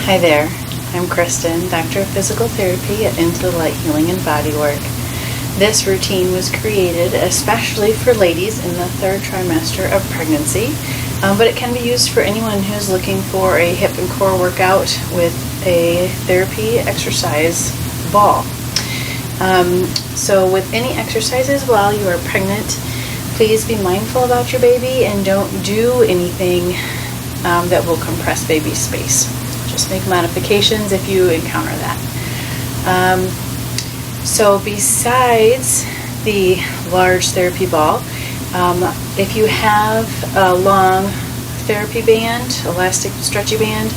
Hi there, I'm Kristen, Doctor of Physical Therapy at Light Healing and Bodywork. This routine was created especially for ladies in the third trimester of pregnancy, but it can be used for anyone who's looking for a hip and core workout with a therapy exercise ball. So with any exercises while you are pregnant, please be mindful about your baby and don't do anything that will compress baby space. Just make modifications if you encounter that. So besides the large therapy ball, if you have a long therapy band, elastic stretchy band,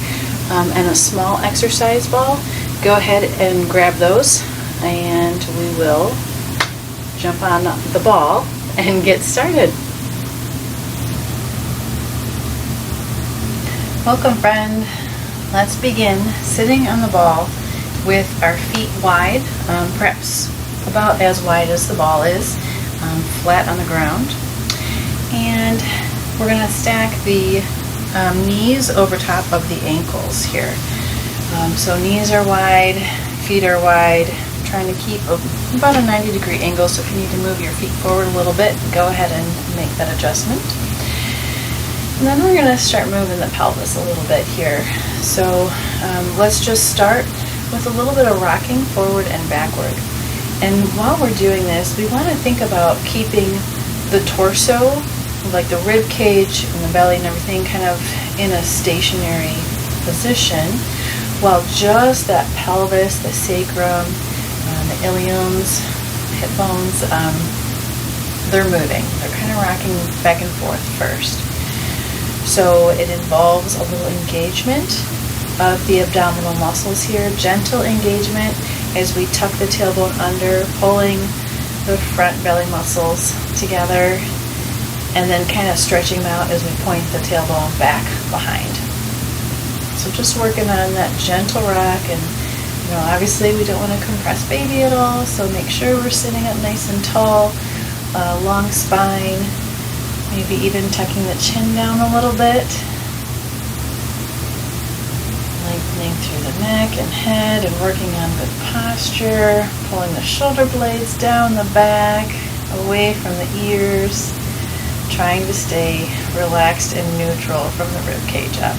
and a small exercise ball, go ahead and grab those and we will jump on the ball and get started. Welcome, friend. Let's begin sitting on the ball with our feet wide, perhaps about as wide as the ball is, flat on the ground. And we're going to stack the knees over top of the ankles here. So knees are wide, feet are wide, trying to keep about a 90-degree angle. So if you need to move your feet forward a little bit, go ahead and make that adjustment. And then we're going to start moving the pelvis a little bit here. So let's just start with a little bit of rocking forward and backward. And while we're doing this, we want to think about keeping the torso, like the rib cage and the belly and everything, kind of in a stationary position, while just that pelvis, the sacrum, the iliums, hip bones, they're moving. They're kind of rocking back and forth first. So it involves a little engagement of the abdominal muscles here, gentle engagement as we tuck the tailbone under, pulling the front belly muscles together, and then kind of stretching them out as we point the tailbone back behind. So just working on that gentle rock, and obviously we don't want to compress baby at all, so make sure we're sitting up nice and tall, long spine. Maybe even tucking the chin down a little bit. Lengthening through the neck and head and working on good posture. Pulling the shoulder blades down the back, away from the ears. Trying to stay relaxed and neutral from the rib cage up.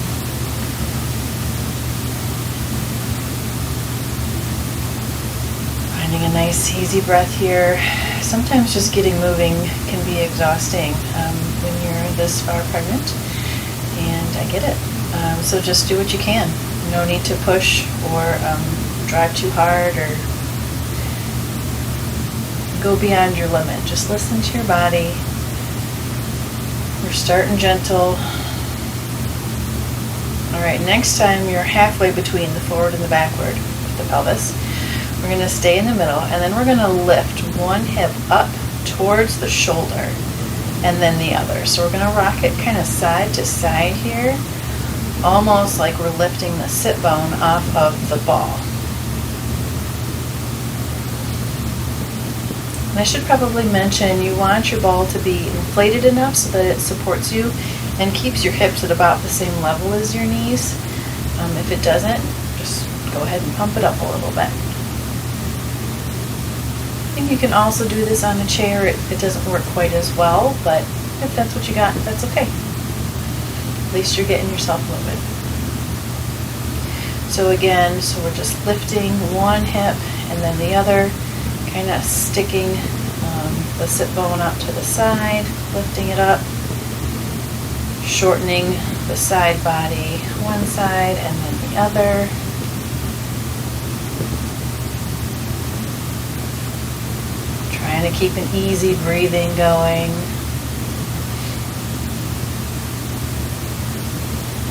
Finding a nice easy breath here. Sometimes just getting moving can be exhausting when you're this far pregnant, and I get it. So just do what you can. No need to push or drive too hard or go beyond your limit. Just listen to your body. We're starting gentle. All right, next time you're halfway between the forward and the backward with the pelvis. We're going to stay in the middle, and then we're going to lift one hip up towards the shoulder and then the other. So we're going to rock it kind of side to side here, almost like we're lifting the sit bone off of the ball. And I should probably mention you want your ball to be inflated enough so that it supports you and keeps your hips at about the same level as your knees. If it doesn't, just go ahead and pump it up a little bit. I think you can also do this on a chair. It doesn't work quite as well, but if that's what you got, that's okay. At least you're getting yourself moving. So again, we're just lifting one hip and then the other, kind of sticking the sit bone up to the side, lifting it up, shortening the side body, one side and then the other. Trying to keep an easy breathing going.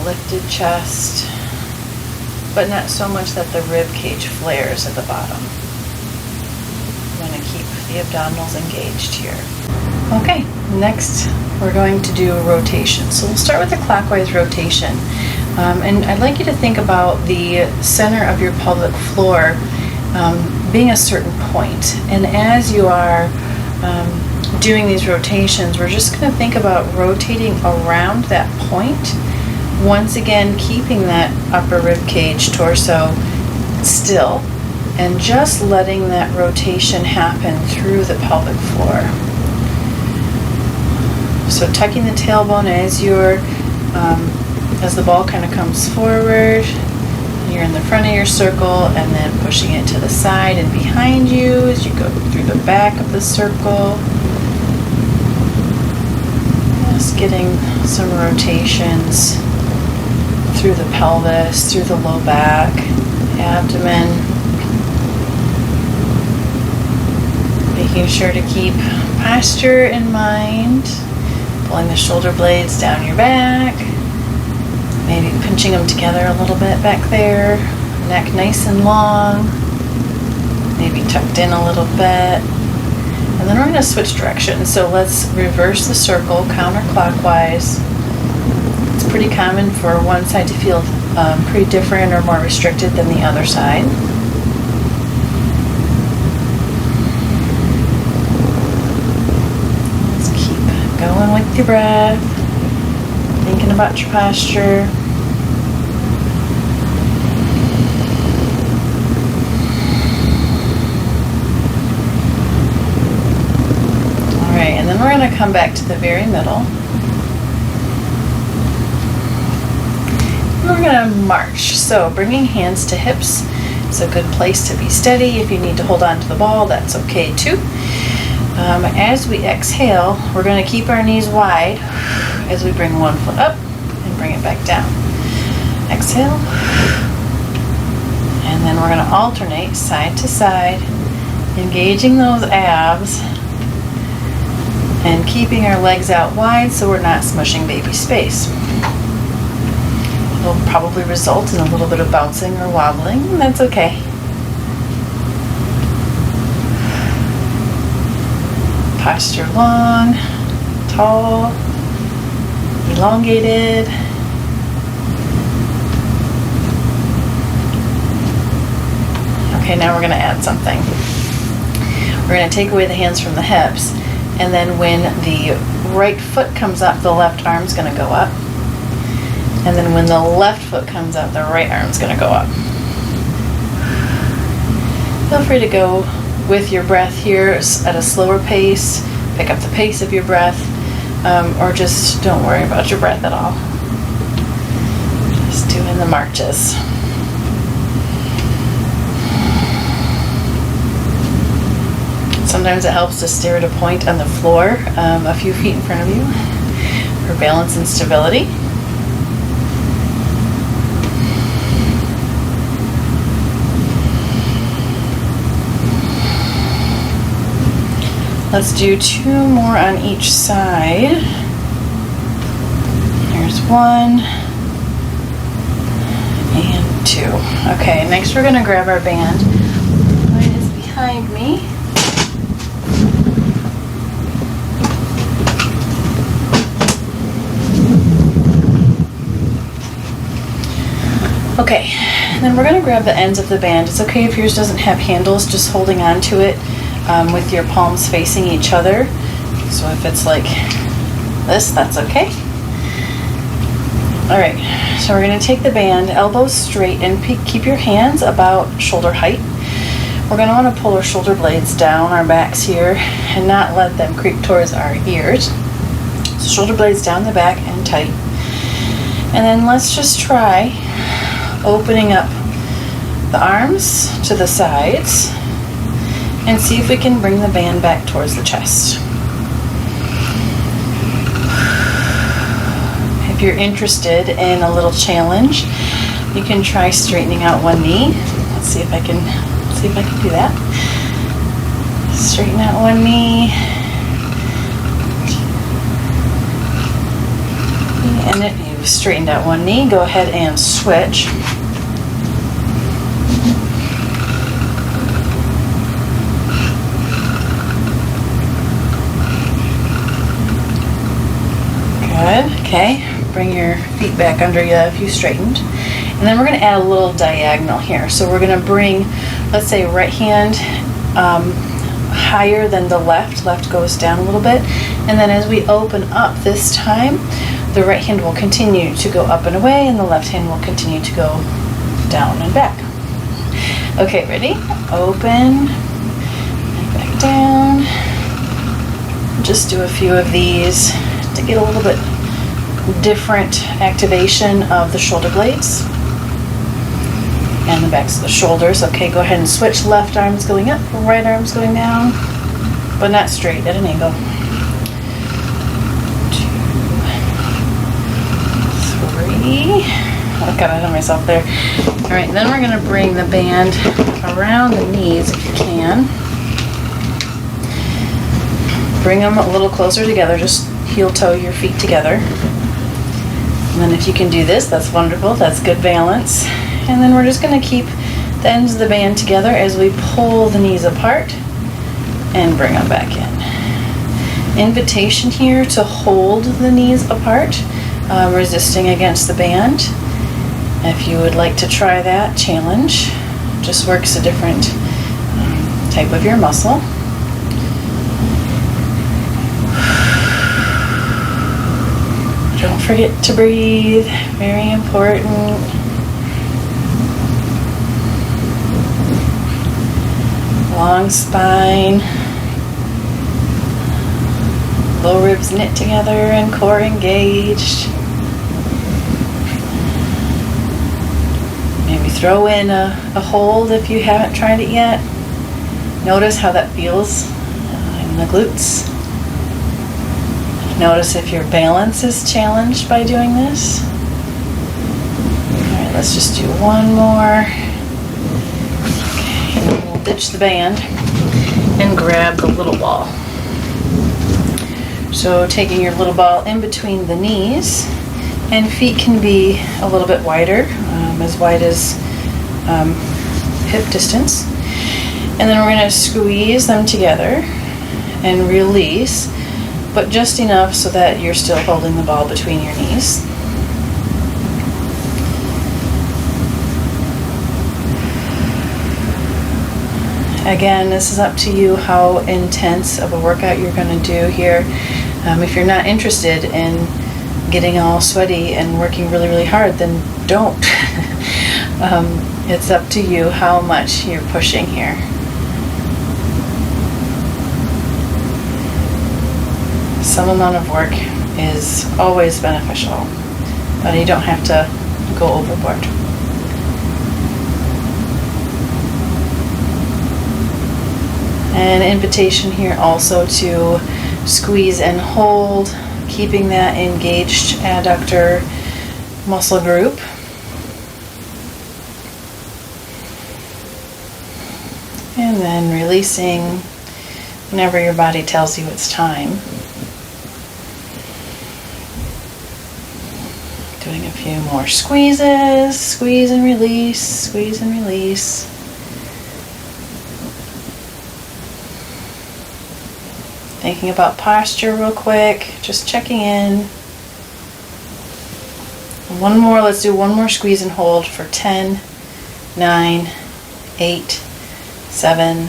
Lifted chest, but not so much that the rib cage flares at the bottom. I'm going to keep the abdominals engaged here. Okay, next we're going to do a rotation. So we'll start with a clockwise rotation. And I'd like you to think about the center of your pelvic floor being a certain point. And as you are doing these rotations, we're just going to think about rotating around that point Once again, keeping that upper rib cage, torso still, and just letting that rotation happen through the pelvic floor. So tucking the tailbone as the ball kind of comes forward, you're in the front of your circle, and then pushing it to the side and behind you as you go through the back of the circle. Just getting some rotations through the pelvis, through the low back, abdomen. Making sure to keep posture in mind. Pulling the shoulder blades down your back. Maybe pinching them together a little bit back there. Neck nice and long. Maybe tucked in a little bit. And then we're going to switch directions. So let's reverse the circle counterclockwise. It's pretty common for one side to feel pretty different or more restricted than the other side. Let's keep going with your breath. Thinking about your posture. Alright, and then we're going to come back to the very middle. And we're going to march. So bringing hands to hips is a good place to be steady. If you need to hold on to the ball, that's okay too. As we exhale, we're going to keep our knees wide as we bring one foot up and bring it back down. Exhale. And then we're going to alternate side to side, engaging those abs and keeping our legs out wide so we're not smushing baby space. It'll probably result in a little bit of bouncing or wobbling, and that's okay. Posture long, tall, elongated. Okay, now we're going to add something. We're going to take away the hands from the hips, and then when the right foot comes up, the left arm's going to go up. And then when the left foot comes up, the right arm's going to go up. Feel free to go with your breath here at a slower pace. Pick up the pace of your breath, or just don't worry about your breath at all. Just doing the marches. Sometimes it helps to stare at a point on the floor a few feet in front of you for balance and stability. Let's do 2 more on each side. Here's 1 and 2. Okay, next we're going to grab our band. It is behind me. Okay, and then we're going to grab the ends of the band. It's okay if yours doesn't have handles, just holding on to it with your palms facing each other. So if it's like this, that's okay. Alright, so we're going to take the band, elbows straight, and keep your hands about shoulder height. We're going to want to pull our shoulder blades down, our backs here, and not let them creep towards our ears. So shoulder blades down the back and tight. And then let's just try opening up the arms to the sides and see if we can bring the band back towards the chest. If you're interested in a little challenge, you can try straightening out one knee. Let's see if I can do that. Straighten out one knee. And if you've straightened out one knee, go ahead and switch. Good. Okay. Bring your feet back under you if you straightened. And then we're going to add a little diagonal here. So we're going to bring, let's say, right hand higher than the left. Left goes down a little bit. And then as we open up this time, the right hand will continue to go up and away, and the left hand will continue to go down and back. Okay, ready? Open and back down. Just do a few of these to get a little bit different activation of the shoulder blades and the backs of the shoulders. Okay, go ahead and switch. Left arm's going up, right arm's going down, but not straight, at an angle. 2, 3. I got ahead of myself there. All right, then we're going to bring the band around the knees if you can. Bring them a little closer together, just heel toe your feet together. And then if you can do this, that's wonderful, that's good balance. And then we're just going to keep the ends of the band together as we pull the knees apart and bring them back in. Invitation here to hold the knees apart, resisting against the band. If you would like to try that challenge, just works a different type of your muscle. Don't forget to breathe, very important. Long spine, low ribs knit together and core engaged. Maybe throw in a hold if you haven't tried it yet. Notice how that feels in the glutes. Notice if your balance is challenged by doing this. All right, let's just do one more. Okay, and then we'll ditch the band and grab the little ball. So taking your little ball in between the knees, and feet can be a little bit wider, as wide as hip distance. And then we're going to squeeze them together and release, but just enough so that you're still holding the ball between your knees. Again, this is up to you how intense of a workout you're going to do here. If you're not interested in getting all sweaty and working really, really hard, then don't. It's up to you how much you're pushing here. Some amount of work is always beneficial, but you don't have to go overboard. An invitation here also to squeeze and hold, keeping that engaged adductor muscle group. And then releasing whenever your body tells you it's time. Doing a few more squeezes, squeeze and release, squeeze and release. Thinking about posture real quick, just checking in. One more, let's do one more squeeze and hold for 10, 9, 8, 7,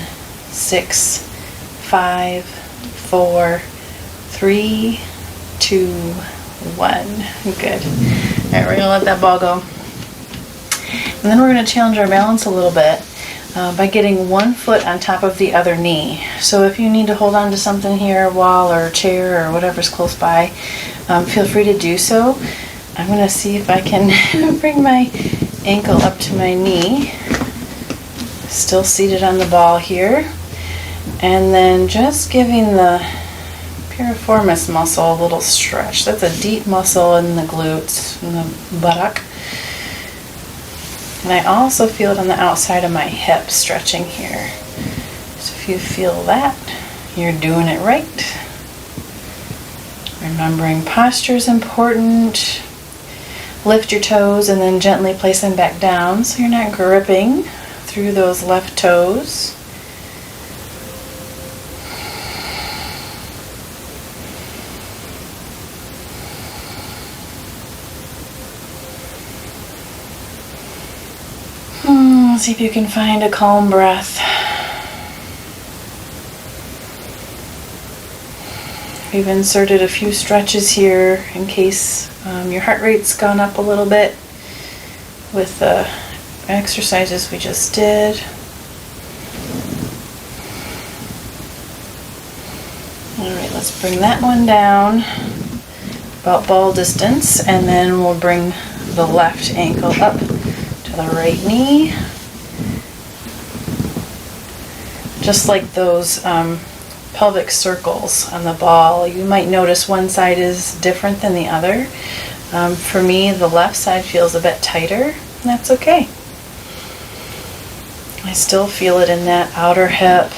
6, 5, 4, 3, 2, 1. Good. All right, we're gonna let that ball go. And then we're gonna challenge our balance a little bit by getting one foot on top of the other knee. So if you need to hold on to something here, a wall or a chair or whatever's close by, feel free to do so. I'm gonna see if I can bring my ankle up to my knee. Still seated on the ball here. And then just giving the piriformis muscle a little stretch. That's a deep muscle in the glutes and the buttock. And I also feel it on the outside of my hip stretching here. So if you feel that, you're doing it right. Remembering posture is important. Lift your toes and then gently place them back down so you're not gripping through those left toes. See if you can find a calm breath. We've inserted a few stretches here in case your heart rate's gone up a little bit with the exercises we just did. Alright, let's bring that one down about ball distance, and then we'll bring the left ankle up to the right knee. Just like those pelvic circles on the ball, you might notice one side is different than the other. For me, the left side feels a bit tighter, and that's okay. I still feel it in that outer hip,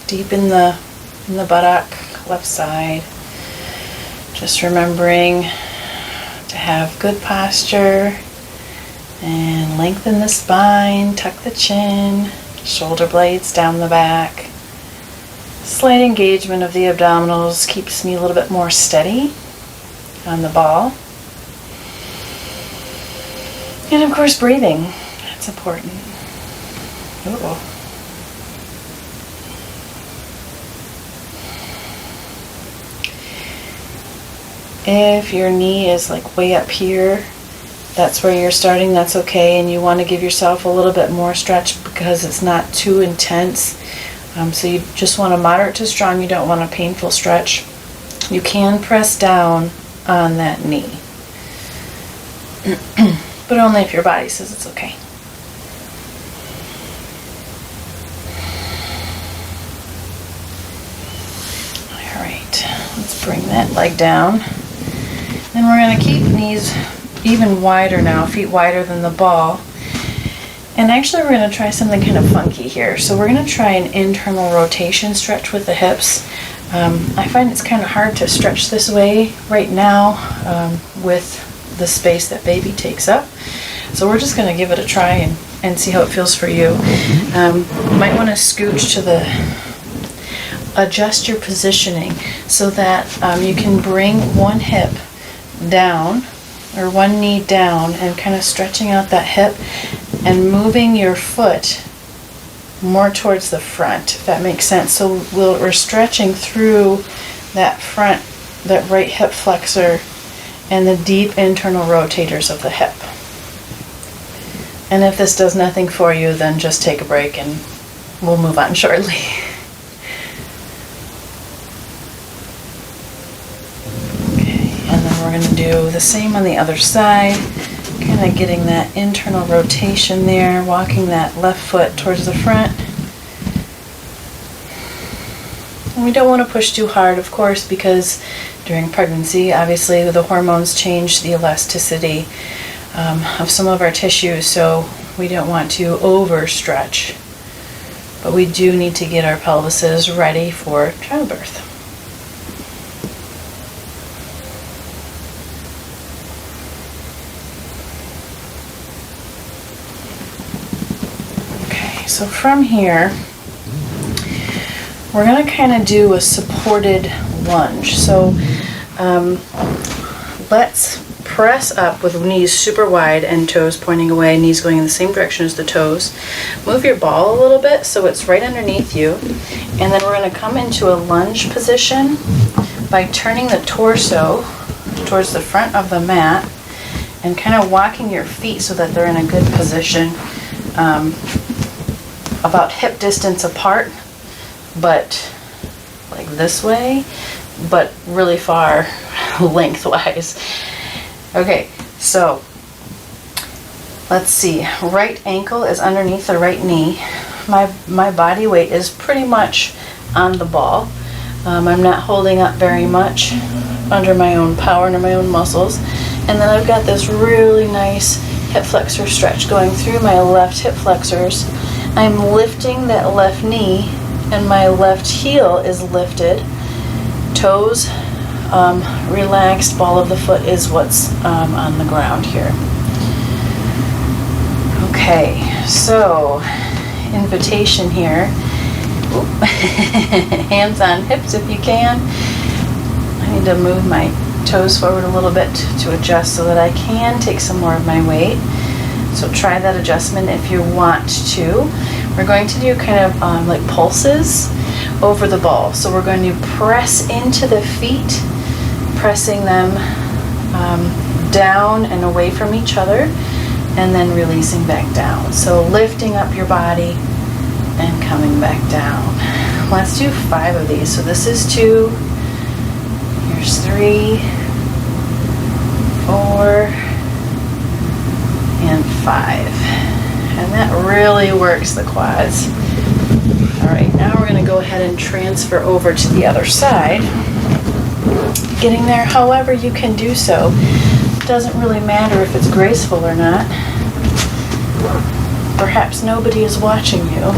deep in the buttock, left side. Just remembering to have good posture and lengthen the spine, tuck the chin, shoulder blades down the back. Slight engagement of the abdominals keeps me a little bit more steady on the ball. And of course, breathing. That's important. Uh-oh. If your knee is like way up here, that's where you're starting, that's okay, and you want to give yourself a little bit more stretch because it's not too intense. So you just want a moderate to strong, you don't want a painful stretch. You can press down on that knee, but only if your body says it's okay. Alright, let's bring that leg down. And we're going to keep knees even wider now, feet wider than the ball. And actually we're going to try something kind of funky here. So we're going to try an internal rotation stretch with the hips. I find it's kind of hard to stretch this way right now with the space that baby takes up. So we're just going to give it a try and see how it feels for you. You might want to scooch to adjust your positioning so that you can bring one hip down or one knee down and kind of stretching out that hip and moving your foot more towards the front, if that makes sense. So we're stretching through that front, that right hip flexor and the deep internal rotators of the hip. And if this does nothing for you, then just take a break and we'll move on shortly. We're going to do the same on the other side, kind of getting that internal rotation there, walking that left foot towards the front. And we don't want to push too hard, of course, because during pregnancy, obviously, the hormones change the elasticity of some of our tissues, so we don't want to overstretch. But we do need to get our pelvises ready for childbirth. So from here, we're going to kind of do a supported lunge. So let's press up with knees super wide and toes pointing away, knees going in the same direction as the toes. Move your ball a little bit so it's right underneath you. And then we're going to come into a lunge position by turning the torso towards the front of the mat and kind of walking your feet so that they're in a good position. About hip distance apart, but like this way, but really far lengthwise. Okay, so let's see. Right ankle is underneath the right knee. My body weight is pretty much on the ball. I'm not holding up very much under my own power and my own muscles. And then I've got this really nice hip flexor stretch going through my left hip flexors. I'm lifting that left knee and my left heel is lifted. Toes relaxed, ball of the foot is what's on the ground here. Okay, so invitation here. Hands on hips if you can. I need to move my toes forward a little bit to adjust so that I can take some more of my weight. So try that adjustment if you want to. We're going to do kind of like pulses over the ball. So we're going to press into the feet, pressing them down and away from each other, and then releasing back down. So lifting up your body and coming back down. Let's do 5 of these. So this is 2, here's 3, 4, and 5. And that really works the quads. All right, now we're going to go ahead and transfer over to the other side. Getting there however you can do so. Doesn't really matter if it's graceful or not. Perhaps nobody is watching you.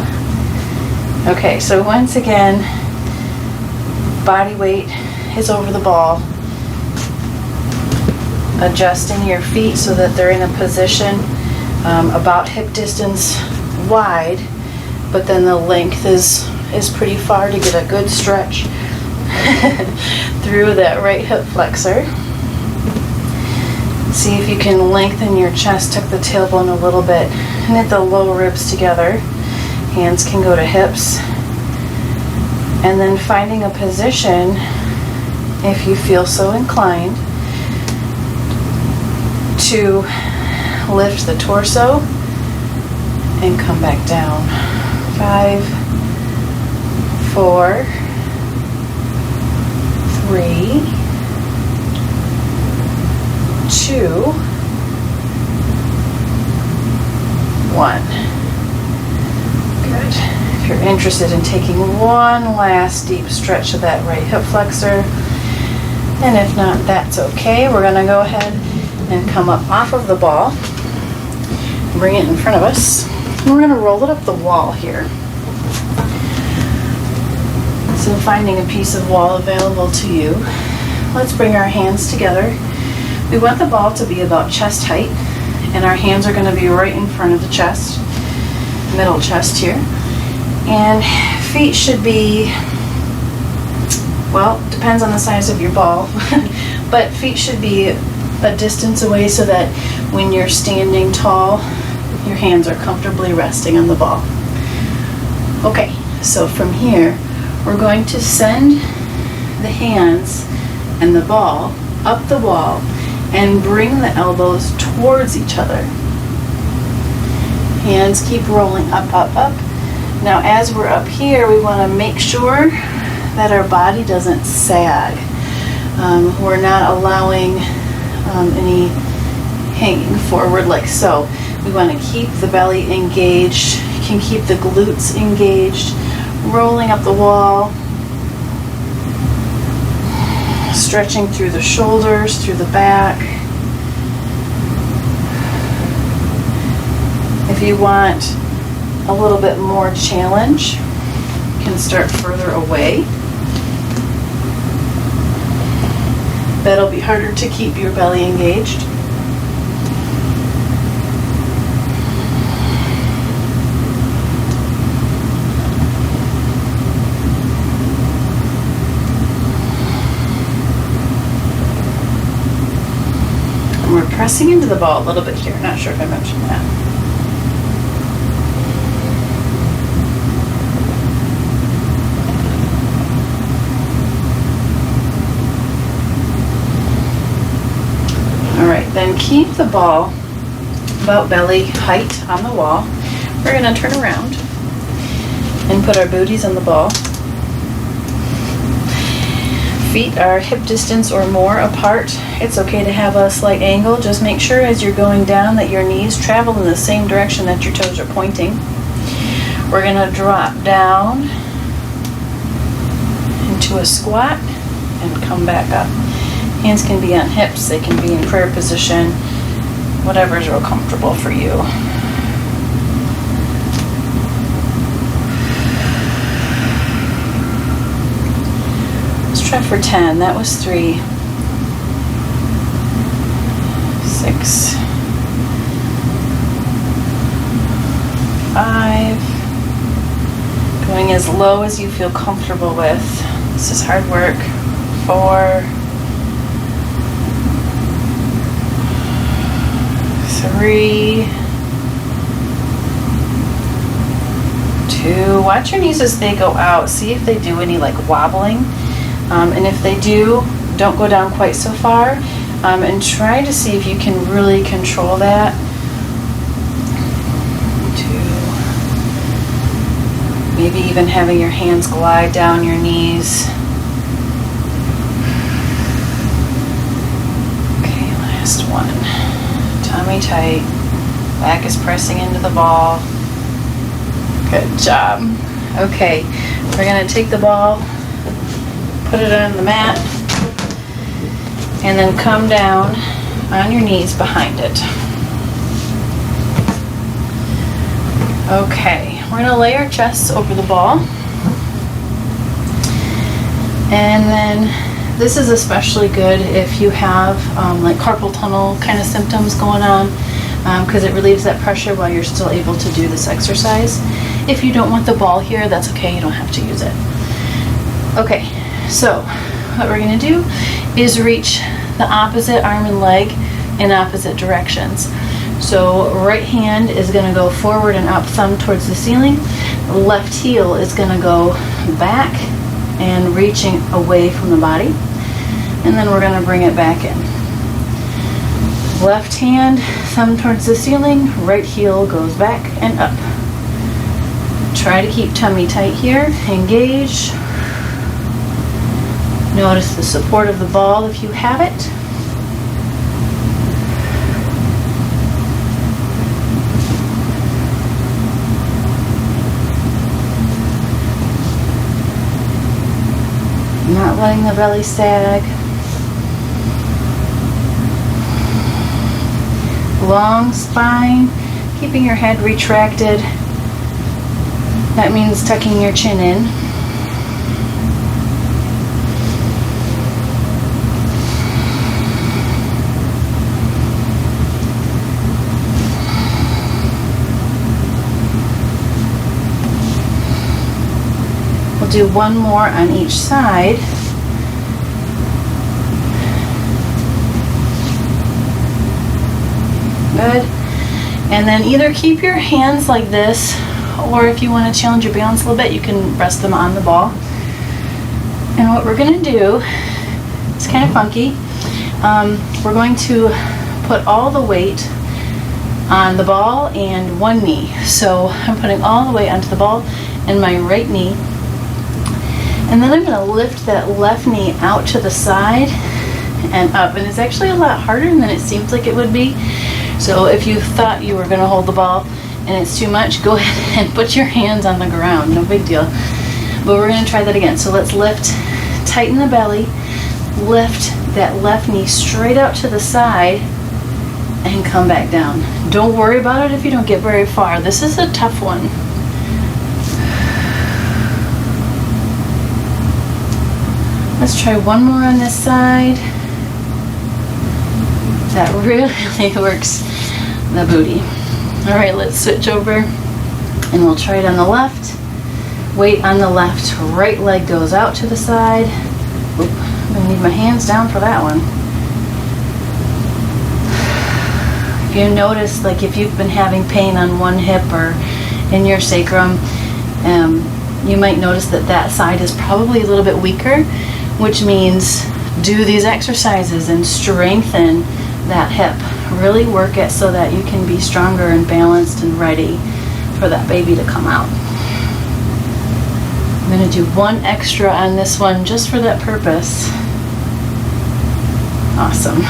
Okay, so once again, body weight is over the ball. Adjusting your feet so that they're in a position about hip distance wide, but then the length is pretty far to get a good stretch through that right hip flexor. See if you can lengthen your chest, tuck the tailbone a little bit, knit the low ribs together. Hands can go to hips. And then finding a position, if you feel so inclined, to lift the torso and come back down. 5, 4, 3, 2, 1. Good. If you're interested in taking one last deep stretch of that right hip flexor, and if not, that's okay. We're going to go ahead and come up off of the ball, bring it in front of us, and we're going to roll it up the wall here. So finding a piece of wall available to you, let's bring our hands together. We want the ball to be about chest height, and our hands are going to be right in front of the chest, middle chest here. And feet should be, well, depends on the size of your ball, but feet should be a distance away so that when you're standing tall, your hands are comfortably resting on the ball. Okay, so from here, we're going to send the hands and the ball up the wall and bring the elbows towards each other. Hands keep rolling up, up, up. Now as we're up here, we want to make sure that our body doesn't sag. We're not allowing any hanging forward like so. We want to keep the belly engaged. You can keep the glutes engaged, rolling up the wall, stretching through the shoulders, through the back. If you want a little bit more challenge, you can start further away. That'll be harder to keep your belly engaged. And we're pressing into the ball a little bit here. Not sure if I mentioned that. Then keep the ball about belly height on the wall. We're going to turn around and put our booties on the ball. Feet are hip distance or more apart. It's okay to have a slight angle. Just make sure as you're going down that your knees travel in the same direction that your toes are pointing. We're going to drop down into a squat and come back up. Hands can be on hips, they can be in prayer position, whatever is real comfortable for you. Let's try for 10. That was 3, 6, 5. Going as low as you feel comfortable with. This is hard work. 4, 3, 2, watch your knees as they go out. See if they do any like wobbling. And if they do, don't go down quite so far. And try to see if you can really control that. Maybe even having your hands glide down your knees. Okay, last one. Tummy tight. Back is pressing into the ball. Good job. Okay, we're going to take the ball, put it on the mat, and then come down on your knees behind it. Okay, we're going to lay our chests over the ball. And then this is especially good if you have like carpal tunnel kind of symptoms going on, because it relieves that pressure while you're still able to do this exercise. If you don't want the ball here, that's okay, you don't have to use it. Okay, so what we're going to do is reach the opposite arm and leg in opposite directions. So right hand is going to go forward and up, thumb towards the ceiling. Left heel is going to go back and reaching away from the body. And then we're going to bring it back in. Left hand, thumb towards the ceiling, right heel goes back and up. Try to keep tummy tight here, engage. Notice the support of the ball if you have it. Not letting the belly sag. Long spine, keeping your head retracted. That means tucking your chin in. We'll do one more on each side. Good. And then either keep your hands like this, or if you want to challenge your balance a little bit, you can rest them on the ball. And what we're going to do, it's kind of funky, we're going to put all the weight on the ball and one knee. So I'm putting all the weight onto the ball and my right knee. And then I'm going to lift that left knee out to the side and up. And it's actually a lot harder than it seems like it would be. So if you thought you were going to hold the ball and it's too much, go ahead and put your hands on the ground. No big deal. But we're going to try that again. So let's lift, tighten the belly, lift that left knee straight out to the side and come back down. Don't worry about it if you don't get very far. This is a tough one. Let's try one more on this side. That really works the booty. All right, let's switch over and we'll try it on the left. Weight on the left, right leg goes out to the side. Oop, I'm gonna need my hands down for that one. If you notice, like if you've been having pain on one hip or in your sacrum, you might notice that that side is probably a little bit weaker, which means do these exercises and strengthen that hip. Really work it so that you can be stronger and balanced and ready for that baby to come out. I'm going to do one extra on this one just for that purpose. Awesome.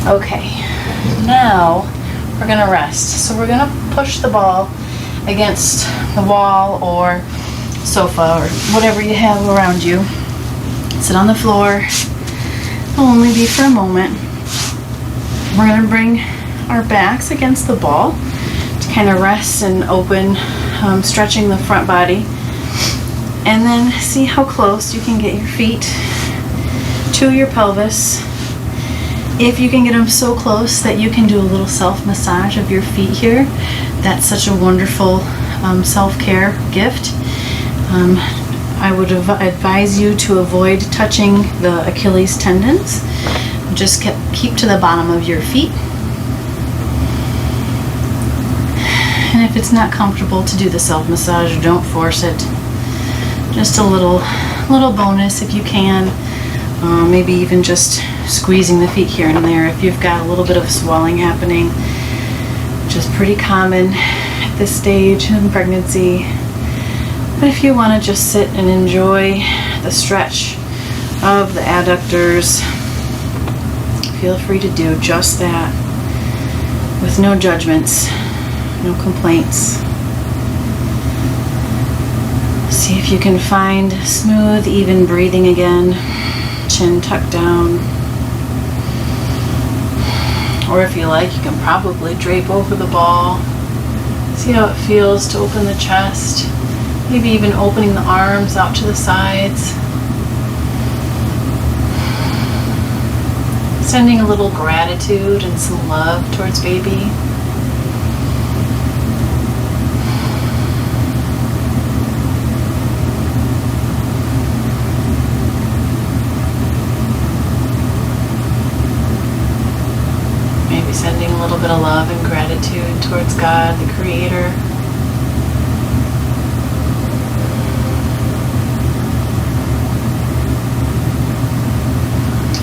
Okay, now we're going to rest. So we're going to push the ball against the wall or sofa or whatever you have around you. Sit on the floor. It'll only be for a moment. We're going to bring our backs against the ball to kind of rest and open, stretching the front body. And then see how close you can get your feet to your pelvis. If you can get them so close that you can do a little self-massage of your feet here, that's such a wonderful self-care gift. I would advise you to avoid touching the Achilles tendons. Just keep to the bottom of your feet. And if it's not comfortable to do the self-massage, don't force it. Just a little bonus if you can. Maybe even just squeezing the feet here and there if you've got a little bit of swelling happening, which is pretty common at this stage in pregnancy. But if you want to just sit and enjoy the stretch of the adductors, feel free to do just that with no judgments, no complaints. See if you can find smooth, even breathing again, chin tucked down. Or if you like, you can probably drape over the ball. See how it feels to open the chest. Maybe even opening the arms out to the sides. Sending a little gratitude and some love towards baby. Maybe sending a little bit of love and gratitude towards God, the Creator.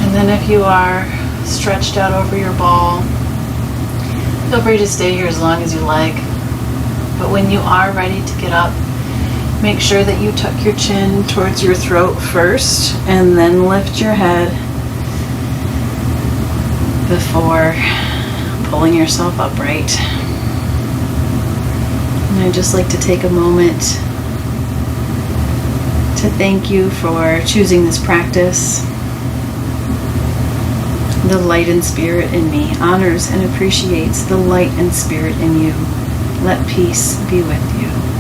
And then if you are stretched out over your ball, feel free to stay here as long as you like. But when you are ready to get up, make sure that you tuck your chin towards your throat first and then lift your head before pulling yourself upright. And I'd just like to take a moment to thank you for choosing this practice. The light and spirit in me honors and appreciates the light and spirit in you. Let peace be with you.